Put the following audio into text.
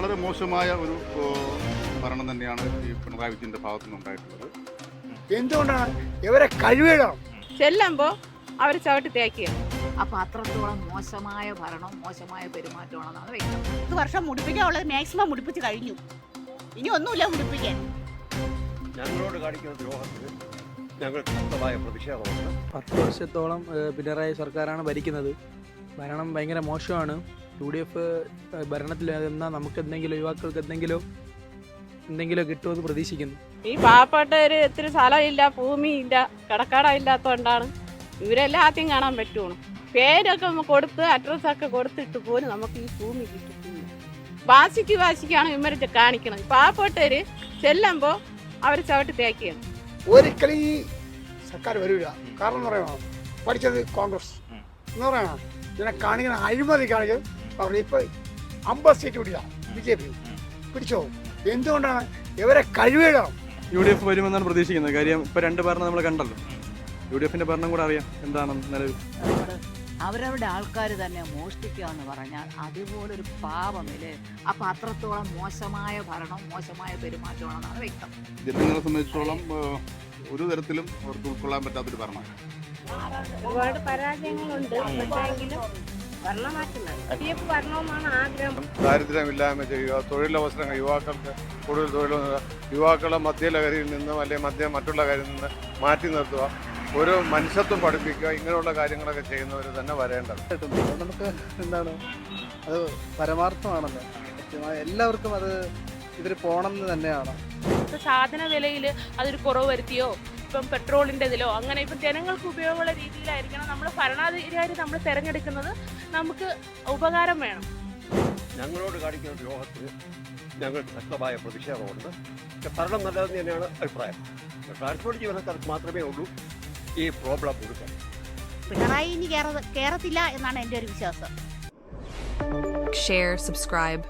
വളരെ മോശമായ ഒരു ഭരണം തന്നെയാണ് ഈ പിണറായി വിജയൻ്റെ ഭാഗത്തു നിന്നുണ്ടായിട്ടുള്ളത്. എന്തുകൊണ്ടാണ് ഇവരെ കഴിവിടണം ചെല്ലുമ്പോൾ അവർ ചവിട്ടി തേക്കുക. അപ്പോൾ അത്രത്തോളം മോശമായ ഭരണവും മോശമായ പെരുമാറ്റമാണെന്നാണ് വ്യക്തം. 10 വർഷം മുടിപ്പിക്കാനുള്ളത് മാക്സിമം മുടിപ്പിച്ച് കഴിഞ്ഞു. ഇനി ഒന്നുമില്ല മുടിപ്പിക്കാൻ. ഞങ്ങളോട് കാണിക്കുന്ന ദ്രോഹത്തിന് ഞങ്ങൾ ശക്തമായ പ്രതിഷേധമുണ്ട്. 10 വർഷത്തോളം പിണറായി സർക്കാരാണ് ഭരിക്കുന്നത്. ഭരണം ഭയങ്കര മോശമാണ്. UDF ഭരണത്തിൽ എന്നാൽ നമുക്ക് എന്തെങ്കിലും യുവാക്കൾക്ക് എന്തെങ്കിലും കിട്ടുമെന്ന് പ്രതീക്ഷിക്കുന്നു. ഈ പാവപ്പെട്ടവർ ഇത്തിരി സ്ഥലമില്ല, ഭൂമിയില്ല, കടക്കാട ഇല്ലാത്തതുകൊണ്ടാണ് ഇവരെല്ലാം ആദ്യം കാണാൻ പറ്റുള്ളൂ. പേരൊക്കെ കൊടുത്ത് അഡ്രസ്സൊക്കെ കൊടുത്തിട്ട് പോലും നമുക്ക് ഈ ഭൂമി കിട്ടില്ല. വാശിക്കാണ് ഇവരെ കാണിക്കണം. പാവപ്പെട്ടവർ ചെല്ലുമ്പോൾ അവർ ചവിട്ടി തേക്കുകയാണ്. ഒരിക്കലും ഈ സർക്കാർ വരില്ല. കാരണം എന്ന് പറയുമ്പോൾ പഠിച്ചത് കോൺഗ്രസ് എന്ന് പറയണം. ഇതിനെ കാണിക്കുന്ന അഴിമതി കാണിച്ചത് അവർ ഇപ്പോൾ 50 സീറ്റ് പിടിക്കാം. BJP പിടിച്ചോ. എന്തുകൊണ്ടാണ് ഇവരെ കഴിവിടണം. UDF വരുമെന്നാണ് പ്രതീക്ഷിക്കുന്നത്. കാര്യം ഇപ്പോൾ 2 ഭരണം നമ്മൾ കണ്ടല്ലോ. UDFൻ്റെ ഭരണം കൂടെ അറിയാം എന്താണെന്ന് നിലവിൽ. അവരവരുടെ ആൾക്കാർ തന്നെ മോഷ്ടിക്കുക എന്ന് പറഞ്ഞാൽ അതുപോലൊരു പാപമില്ലേ. അപ്പം അത്രത്തോളം മോശമായ ഭരണവും മോശമായ പെരുമാറ്റമാണെന്നാണ് വ്യക്തം. ജനങ്ങളെ സംബന്ധിച്ചിടത്തോളം ഒരു തരത്തിലും അവർക്ക് ഉൾക്കൊള്ളാൻ പറ്റാത്തൊരു ഭരണമാണ്. ഒരുപാട് പരാജയങ്ങളുണ്ട്. പക്ഷേങ്കിലും ഭരണമാണ് ആഗ്രഹം. ദാരിദ്ര്യമില്ലായ്മ ചെയ്യുക, തൊഴിലവസരങ്ങൾ യുവാക്കൾക്ക് കൂടുതൽ തൊഴിൽ, യുവാക്കളെ മദ്യലഹരിയിൽ നിന്നും അല്ലെങ്കിൽ മറ്റുള്ള കാര്യത്തിൽ നിന്ന് മാറ്റി നിർത്തുക, ഒരു മനുഷ്യത്വം പഠിപ്പിക്കുക, ഇങ്ങനെയുള്ള കാര്യങ്ങളൊക്കെ ചെയ്യുന്നവർ തന്നെ വരേണ്ടത്. നമുക്ക് എന്താണ് അത് പരമാർത്ഥമാണല്ലോ. കൃത്യമായി എല്ലാവർക്കും അത് ഇതിൽ പോകണമെന്ന് തന്നെയാണ്. സാധന വിലയിൽ അതൊരു കുറവ് വരുത്തിയോ, ഇപ്പം പെട്രോളിൻ്റെ ഇതിലോ അങ്ങനെ ഇപ്പം ജനങ്ങൾക്ക് ഉപയോഗമുള്ള രീതിയിലായിരിക്കണം നമ്മൾ ഭരണാധികാരി നമ്മൾ തിരഞ്ഞെടുക്കുന്നത്. നമുക്ക് ഉപകാരം വേണം. ഞങ്ങളോട് കാണിക്കുന്ന ദ്രോഹത്തിന് ഞങ്ങൾ ശക്തമായ പ്രതിഷേധമുണ്ട്. ഭരണം നല്ലതെന്ന് തന്നെയാണ് അഭിപ്രായം. ട്രാൻസ്പോർട്ട് ജീവനക്കാർക്ക് മാത്രമേ ഉള്ളൂ ഈ പ്രോബ്ലം കൊടുക്കാൻ. പിണറായി ഇനി കേറത്തില്ല എന്നാണ് എൻ്റെ ഒരു വിശ്വാസം. Share, subscribe.